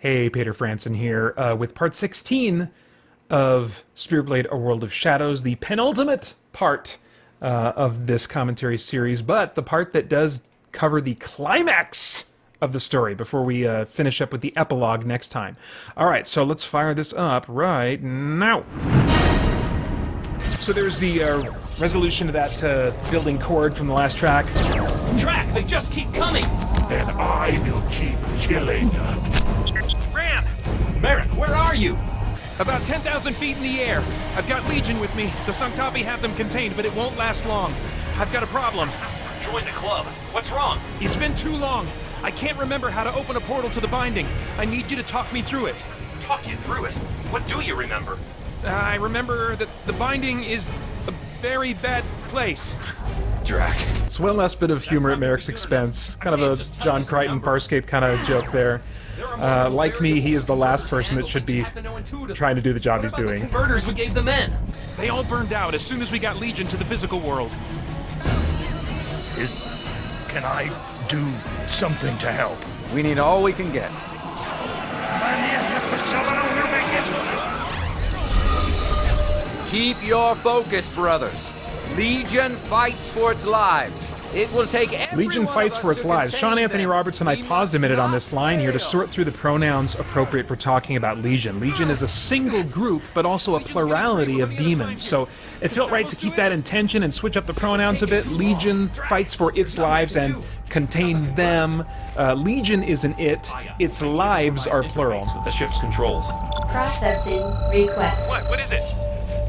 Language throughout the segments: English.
Hey, Peter Franson here, with part 16 of Spirit Blade: A World of Shadows, the penultimate part of this commentary series, but the part that does cover the climax of the story before we finish up with the epilogue next time. Alright, so let's fire this up right now. So there's the resolution to that building chord from the last track. Track, they just keep coming! And I will keep killing. Ran! Merrick, where are you? About 10,000 feet in the air. I've got Legion with me. The Sanctavi have them contained, but it won't last long. I've got a problem. Join the club. What's wrong? It's been too long. I can't remember how to open a portal to the Binding. I need you to talk me through it. Talk you through it. What do you remember? I remember that the Binding is a very bad place. Drac. It's one last bit of humor at Merrick's expense. Kind of a John Crichton Farscape kind of joke there. Like me, he is the last person that should be trying to do the job he's doing. Converters we gave the men. They all burned out as soon as we got Legion to the physical world. Can I do something to help? We need all we can get. Keep your focus, brothers. Legion fights for its lives. It will take every Legion one fights of for us its to lives. contain Sean Anthony them. Roberts and I We paused a minute on this must line here to fail. sort through the pronouns appropriate for talking about Legion. Legion is a single group, but also a plurality of demons. So it felt right to keep that in tension and switch up the pronouns a bit. Legion fights for its lives and contain them. Legion is an it. Its lives are plural. With the ship's controls. Processing request. What is it?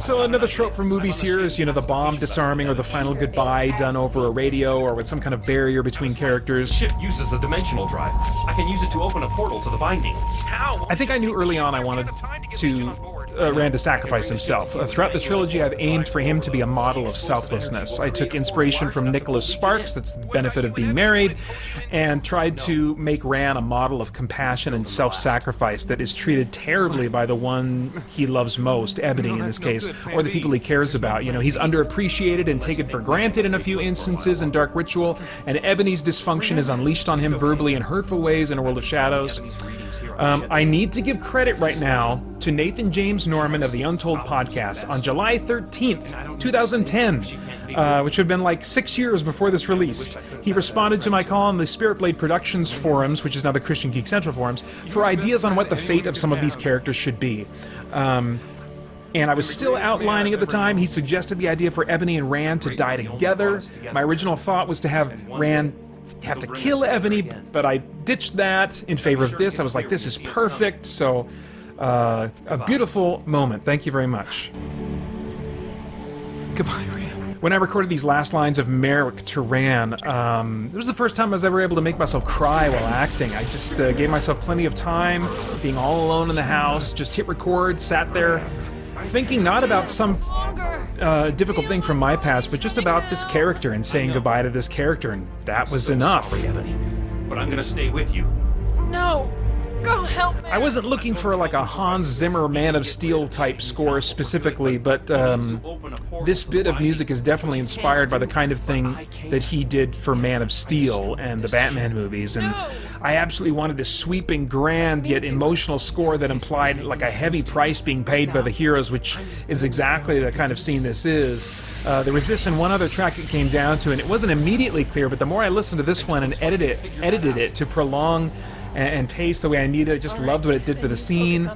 So another trope for movies here is, you know, the bomb disarming or the final goodbye done over a radio or with some kind of barrier between characters. Ship uses a dimensional drive. I can use it to open a portal to the Binding. How? I think I knew early on I wanted Rand to sacrifice himself. Throughout the trilogy, I've aimed for him to be a model of selflessness. I took inspiration from Nicholas Sparks, that's the benefit of being married, and tried to make Rand a model of compassion and self-sacrifice that is treated terribly by the one he loves most, Ebony in this case, or the people he cares about. You know, he's underappreciated and taken for granted in a few instances in Dark Ritual, and Ebony's dysfunction is unleashed on him verbally in hurtful ways in A World of Shadows. I need to give credit right now to Nathan James Norman of the Untold Podcast on July 13th, 2010, which would have been like 6 years before this released. He responded to my call on the Spirit Blade Productions forums, which is now the Christian Geek Central forums, for ideas on what the fate of some of these characters should be. And I was still outlining at the time. He suggested the idea for Ebony and Rand to die together. My original thought was to have Rand have to kill Ebony, but I ditched that in favor of this. I was like, this is perfect. So, a beautiful moment. Thank you very much. Goodbye, Rand. When I recorded these last lines of Merrick to Rand, it was the first time I was ever able to make myself cry while acting. I just gave myself plenty of time, being all alone in the house, just hit record, sat there, thinking not about some difficult thing from my past, but just about this character and saying goodbye to this character, and that was enough. Sorry, Ebony. But I'm gonna stay with you. No! Go help me! I wasn't looking for like a Hans Zimmer Man of Steel type score specifically, but this bit of music is definitely inspired by the kind of thing that he did for Man of Steel and the Batman movies, and I absolutely wanted this sweeping, grand, yet emotional score that implied like a heavy price being paid by the heroes, which is exactly the kind of scene this is. There was this and one other track it came down to, and it wasn't immediately clear, but the more I listened to this one and edited it to prolong and pace the way I needed, I just loved what it did for the scene.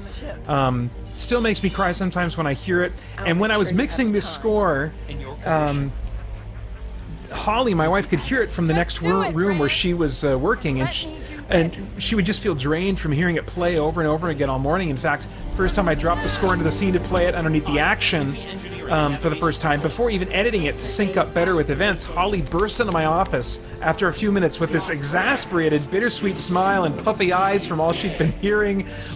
Still makes me cry sometimes when I hear it. And when I was mixing this score, Holly, my wife, could hear it from the next room where she was working, and she would just feel drained from hearing it play over and over again all morning. In fact, first time I dropped the score into the scene to play it underneath the action for the first time, before even editing it to sync up better with events, Holly burst into my office after a few minutes with this exasperated, bittersweet smile and puffy eyes from all she'd been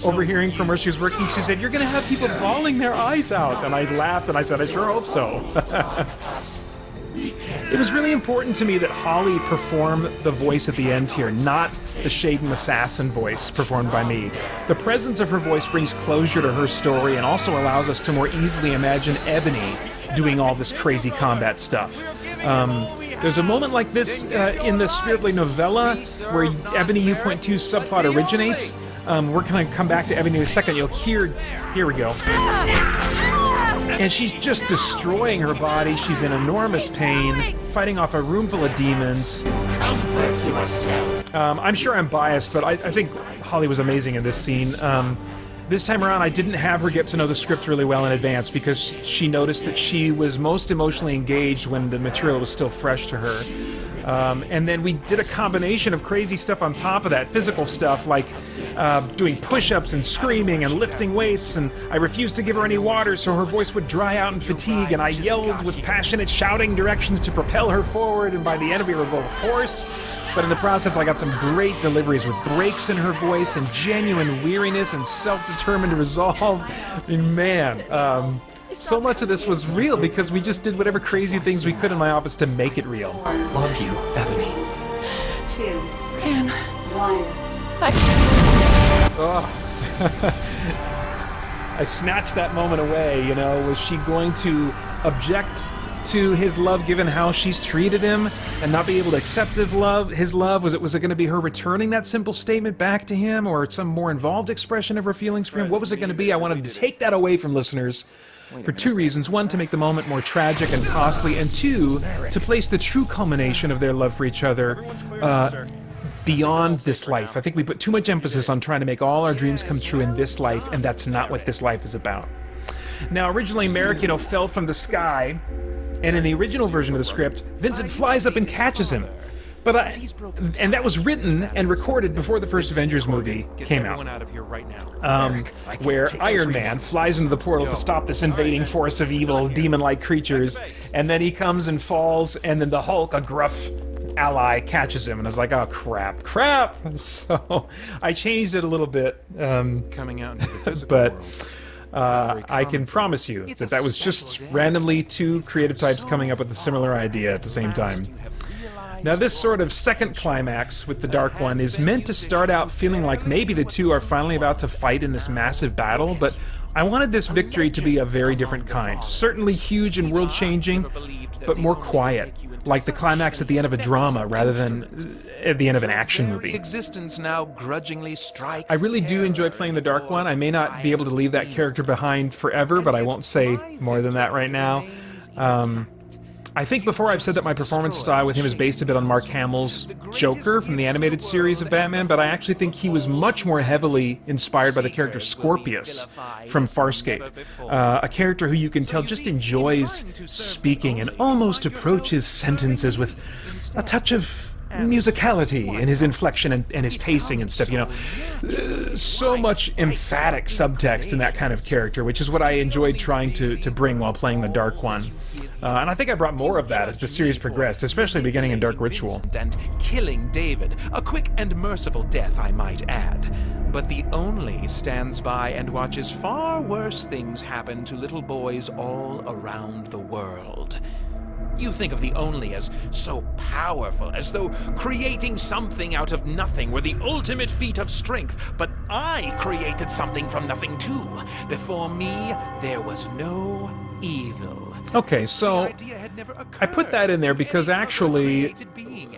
overhearing from where she was working. She said, "You're going to have people bawling their eyes out." And I laughed and I said, "I sure hope so." It was really important to me that Holly perform the voice at the end here, not the Shaden assassin voice performed by me. The presence of her voice brings closure to her story and also allows us to more easily imagine Ebony doing all this crazy combat stuff. There's a moment like this in the Spirit Blade novella where Ebony U.2's subplot originates. We're going to come back to Ebony in a second. You'll hear... Here we go. And she's just destroying her body. She's in enormous pain, fighting off a room full of demons. Comfort yourself. I'm sure I'm biased, but I think Holly was amazing in this scene. This time around, I didn't have her get to know the script really well in advance because she noticed that she was most emotionally engaged when the material was still fresh to her. And then we did a combination of crazy stuff on top of that, physical stuff like doing push-ups and screaming and lifting weights, and I refused to give her any water so her voice would dry out in fatigue, and I yelled with passionate shouting directions to propel her forward, and by the end we were both hoarse. But in the process, I got some great deliveries with breaks in her voice and genuine weariness and self-determined resolve. I mean, man, so much of this was real because we just did whatever crazy things we could in my office to make it real. Love you, Ebony. 2, Man, 1. I snatched that moment away, you know. Was she going to object to his love given how she's treated him and not be able to accept his love? Was it going to be her returning that simple statement back to him, or some more involved expression of her feelings for him? What was it going to be? I wanted to take that away from listeners for two reasons. One, to make the moment more tragic and costly, and two, to place the true culmination of their love for each other beyond this life. I think we put too much emphasis on trying to make all our dreams come true in this life, and that's not what this life is about. Now, originally Merrick, fell from the sky, and in the original version of the script, Vincent flies up and catches him. And that was written and recorded before the first Avengers movie came out. Where Iron Man flies into the portal to stop this invading force of evil, demon-like creatures, and then he comes and falls, and then the Hulk, a gruff ally, catches him, and I was like, oh, crap. So I changed it a little bit, Coming out into the physical but world. I can promise you that was just randomly two creative types coming up with a similar idea at the same time. Now, this sort of second climax with the Dark One is meant to start out feeling like maybe the two are finally about to fight in this massive battle, but I wanted this victory to be a very different kind. Certainly huge and world-changing, but more quiet, like the climax at the end of a drama rather than at the end of an action movie. Existence now grudgingly strikes. I really do enjoy playing the Dark One. I may not be able to leave that character behind forever, but I won't say more than that right now. I think before I've said that my performance style with him is based a bit on Mark Hamill's Joker from the animated series of Batman, but I actually think he was much more heavily inspired by the character Scorpius from Farscape, a character who you can tell just enjoys speaking and almost approaches sentences with a touch of musicality in his inflection and his pacing and stuff, so much emphatic subtext in that kind of character, which is what I enjoyed trying to bring while playing the Dark One. And I think I brought more of that as the series progressed, especially beginning in Dark Ritual. And killing David. A quick and merciful death, I might add. But the Only stands by and watches far worse things happen to little boys all around the world. You think of the Only as so powerful, as though creating something out of nothing were the ultimate feat of strength, but I created something from nothing too. Before me, there was no evil. Okay, so I put that in there because actually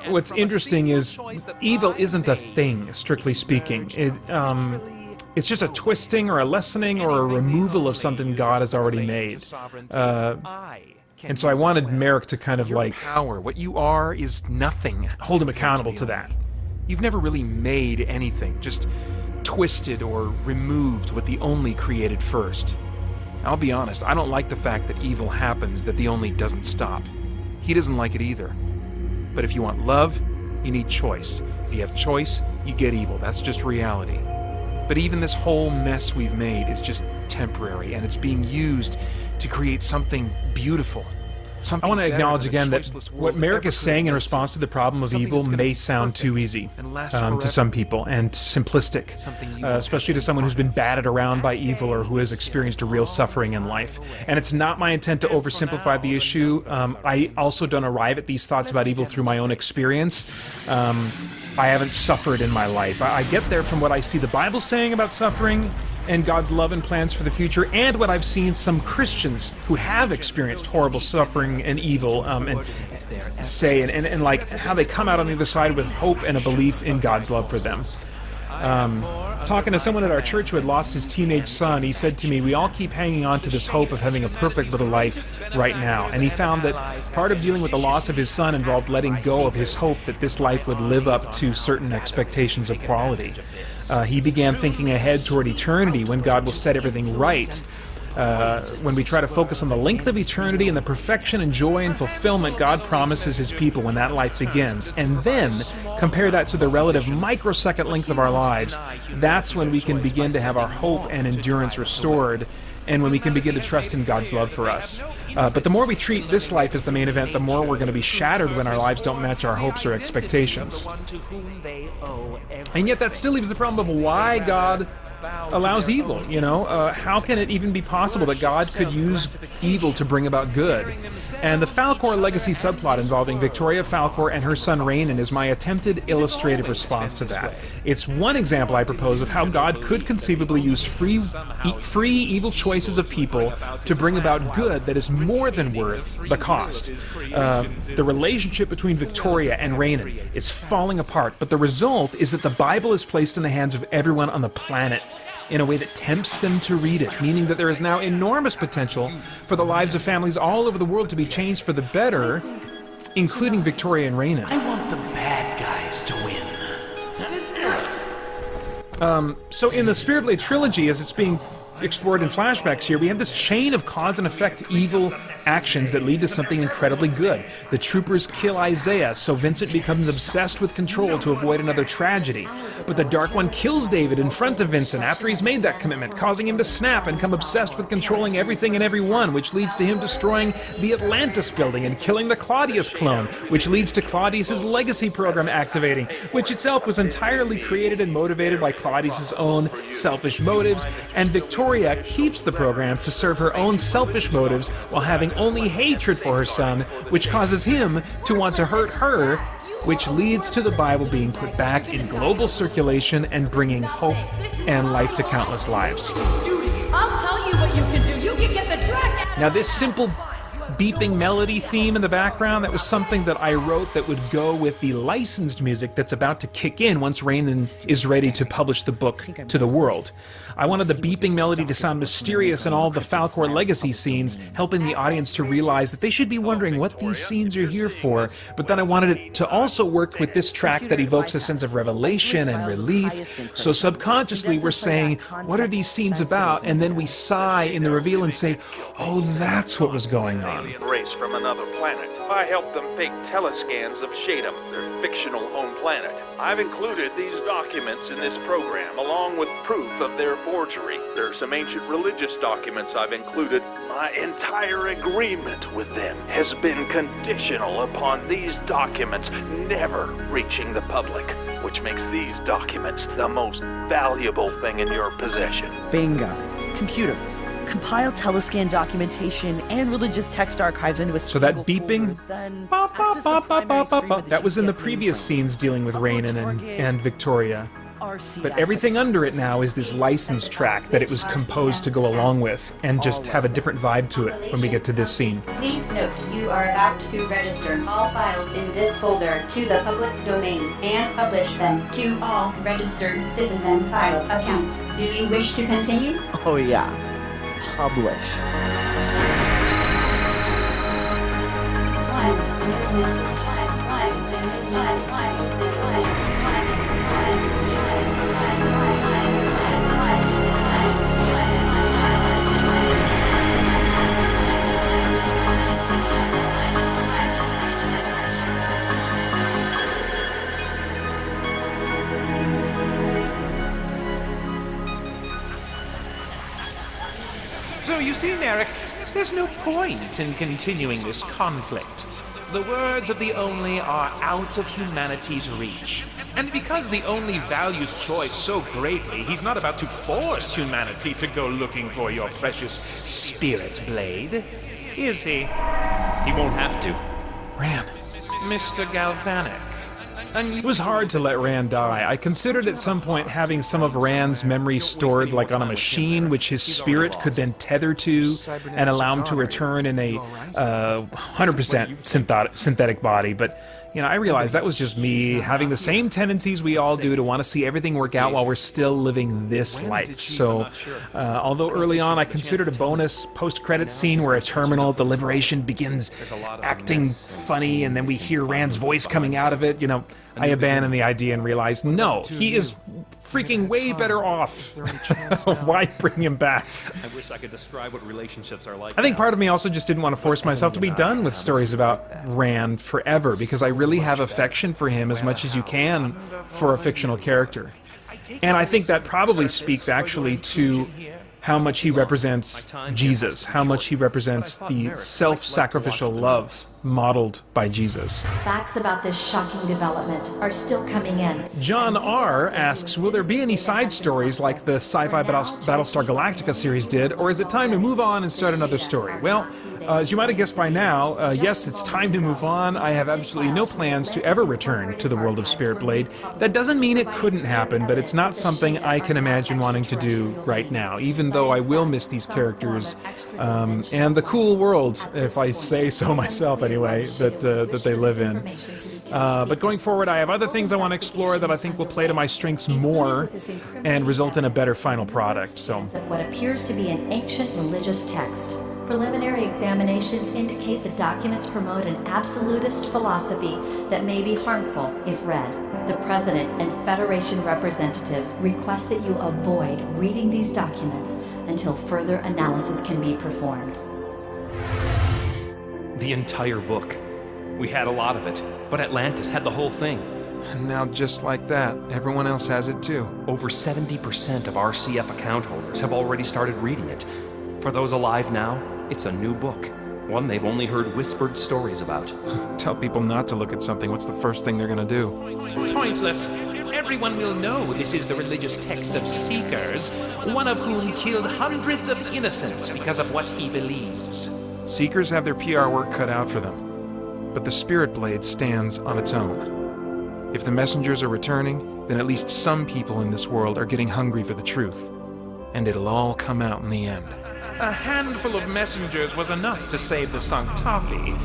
what's interesting is evil isn't a thing, strictly speaking. It's just a twisting or a lessening or a removal of something God has already made. And so I wanted Merrick to kind of like... Power, what you are is nothing. Hold him accountable to that. You've never really made anything, just twisted or removed what the Only created first. I'll be honest, I don't like the fact that evil happens, that the Only doesn't stop. He doesn't like it either. But if you want love, you need choice. If you have choice, you get evil. That's just reality. But even this whole mess we've made is just temporary, and it's being used to create something beautiful. I want to acknowledge again that what Merrick is saying in response to the problem of evil may sound too easy to some people and simplistic, especially to someone who's been battered around by evil or who has experienced a real suffering in life. And it's not my intent to oversimplify the issue. I also don't arrive at these thoughts about evil through my own experience. I haven't suffered in my life. I get there from what I see the Bible saying about suffering and God's love and plans for the future, and what I've seen some Christians who have experienced horrible suffering and evil and say, and like how they come out on the other side with hope and a belief in God's love for them. Talking to someone at our church who had lost his teenage son, he said to me, we all keep hanging on to this hope of having a perfect little life right now. And he found that part of dealing with the loss of his son involved letting go of his hope that this life would live up to certain expectations of quality. He began thinking ahead toward eternity when God will set everything right. When we try to focus on the length of eternity and the perfection and joy and fulfillment God promises his people when that life begins, and then compare that to the relative microsecond length of our lives, that's when we can begin to have our hope and endurance restored, and when we can begin to trust in God's love for us. But the more we treat this life as the main event, the more we're going to be shattered when our lives don't match our hopes or expectations. And yet that still leaves the problem of why God allows evil, how can it even be possible that God could use evil to bring about good? And the Falkor legacy subplot involving Victoria Falkor and her son Rainon is my attempted illustrative response to that. It's one example I propose of how God could conceivably use free evil choices of people to bring about good that is more than worth the cost. The relationship between Victoria and Rainon is falling apart, but the result is that the Bible is placed in the hands of everyone on the planet in a way that tempts them to read it, meaning that there is now enormous potential for the lives of families all over the world to be changed for the better, including Victoria and Rainon. I want the bad guys to win. So in the Spirit Blade trilogy, as it's being explored in flashbacks here, we have this chain of cause and effect evil actions that lead to something incredibly good. The troopers kill Isaiah, so Vincent becomes obsessed with control to avoid another tragedy. But the Dark One kills David in front of Vincent after he's made that commitment, causing him to snap and become obsessed with controlling everything and everyone, which leads to him destroying the Atlantis building and killing the Claudius clone, which leads to Claudius's legacy program activating, which itself was entirely created and motivated by Claudius's own selfish motives, and Victoria keeps the program to serve her own selfish motives while having only hatred for her son, which causes him to want to hurt her, which leads to the Bible being put back in global circulation and bringing hope and life to countless lives. I'll tell you what you can do. You can get the dragon. Now this simple beeping melody theme in the background, that was something that I wrote that would go with the licensed music that's about to kick in once Rainon is ready to publish the book to the world. I wanted the beeping melody to sound mysterious in all the Falkor legacy scenes, helping the audience to realize that they should be wondering what these scenes are here for, but then I wanted it to also work with this track that evokes a sense of revelation and relief, so subconsciously we're saying, what are these scenes about? And then we sigh in the reveal and say, oh, that's what was going on. Alien race from another planet. I helped them fake telescans of Shadam, their fictional home planet. I've included these documents in this program, along with proof of their forgery. There are some ancient religious documents I've included. My entire agreement with them has been conditional upon these documents never reaching the public, which makes these documents the most valuable thing in your possession. Bingo. Computer. Compile telescan documentation and religious text archives into a so that beeping, that was in the previous scenes dealing with Rainon and Victoria. But everything under it now is this licensed track that it was composed to go along with and just have a different vibe to it when we get to this scene. Please note you are about to register all files in this folder to the public domain and publish them to all registered citizen file accounts. Do you wish to continue? Oh yeah. Publish. So you see, Narek, there's no point in continuing this conflict. The words of the Only are out of humanity's reach. And because the Only values choice so greatly, he's not about to force humanity to go looking for your precious Spirit Blade, is he? He won't have to. Ran. Mr. Galvanic. It was hard to let Rand die. I considered at some point having some of Rand's memory stored like on a machine, which his spirit could then tether to and allow him to return in a 100% synthetic body. But I realized that was just me having the same tendencies we all do to want to see everything work out while we're still living this life. So, although early on I considered a bonus post-credits scene where a terminal at the Liberation begins acting funny and then we hear Rand's voice coming out of it, I abandoned the idea and realized, no, he is freaking way better off. Why bring him back? I wish I could describe what relationships are like. I think part of me also just didn't want to force myself to be done with stories about Rand forever, because I really have affection for him as much as you can for a fictional character. And I think that probably speaks actually to how much he represents Jesus, how much he represents the self-sacrificial love modeled by Jesus. Facts about this shocking development are still coming in. John R. asks, will there be any side stories like the sci-fi Battlestar Galactica series did, or is it time to move on and start another story? Well, as you might have guessed by now, yes, it's time to move on. I have absolutely no plans to ever return to the world of Spirit Blade. That doesn't mean it couldn't happen, but it's not something I can imagine wanting to do right now, even though I will miss these characters and the cool world, if I say so myself anyway, that they live in. But going forward, I have other things I want to explore that I think will play to my strengths more and result in a better final product. So, what appears to be an ancient religious text. Preliminary examinations indicate the documents promote an absolutist philosophy that may be harmful if read. The President and Federation representatives request that you avoid reading these documents until further analysis can be performed. The entire book. We had a lot of it, but Atlantis had the whole thing. And now just like that, everyone else has it too. Over 70% of RCF account holders have already started reading it. For those alive now, it's a new book. One they've only heard whispered stories about. Tell people not to look at something, what's the first thing they're gonna do? Pointless. Everyone will know this is the religious text of Seekers, one of whom killed hundreds of innocents because of what he believes. Seekers have their PR work cut out for them, but the Spirit Blade stands on its own. If the messengers are returning, then at least some people in this world are getting hungry for the truth, and it'll all come out in the end. A handful of messengers was enough to save the Sanctafi,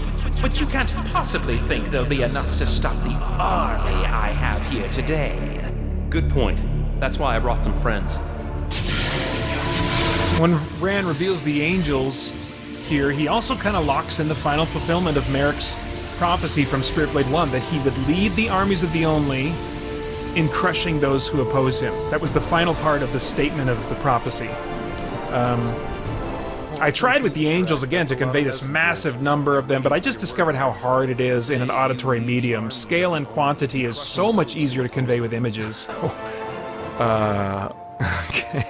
but you can't possibly think there'll be enough to stop the army I have here today. Good point. That's why I brought some friends. When Rand reveals the angels here, he also kind of locks in the final fulfillment of Merrick's prophecy from Spirit Blade 1 that he would lead the armies of the Only in crushing those who oppose him. That was the final part of the statement of the prophecy. I tried with the angels again to convey this massive number of them, but I just discovered how hard it is in an auditory medium. Scale and quantity is so much easier to convey with images. Okay.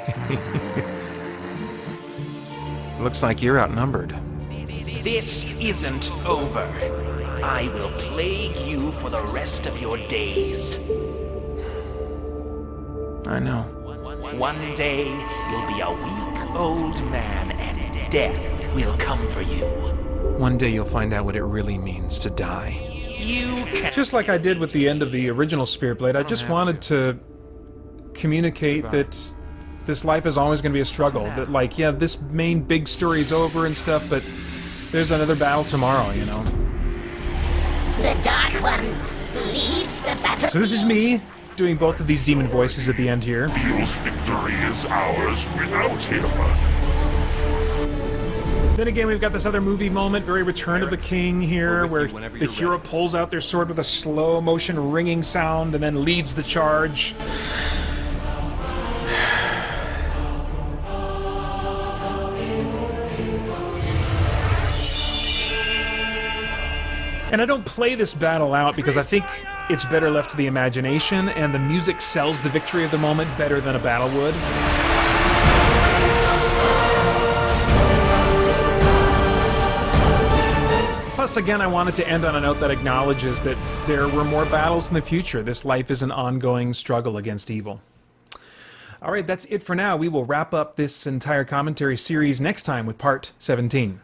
Looks like you're outnumbered. This isn't over. I will plague you for the rest of your days. I know. One day, you'll be a weak old man and death will come for you. One day you'll find out what it really means to die. You can... Just like I did with the end of the original Spirit Blade, I just wanted to communicate that this life is always going to be a struggle. That, like, yeah, this main big story is over and stuff, but there's another battle tomorrow, you know? The Dark One leads the battle. So this is me doing both of these demon voices at the end here. Feels victory is ours without him. Then again, we've got this other movie moment, very Return of the King here, where the hero pulls out their sword with a slow motion ringing sound and then leads the charge. And I don't play this battle out because I think it's better left to the imagination, and the music sells the victory of the moment better than a battle would. Plus, again, I wanted to end on a note that acknowledges that there were more battles in the future. This life is an ongoing struggle against evil. All right, that's it for now. We will wrap up this entire commentary series next time with part 17.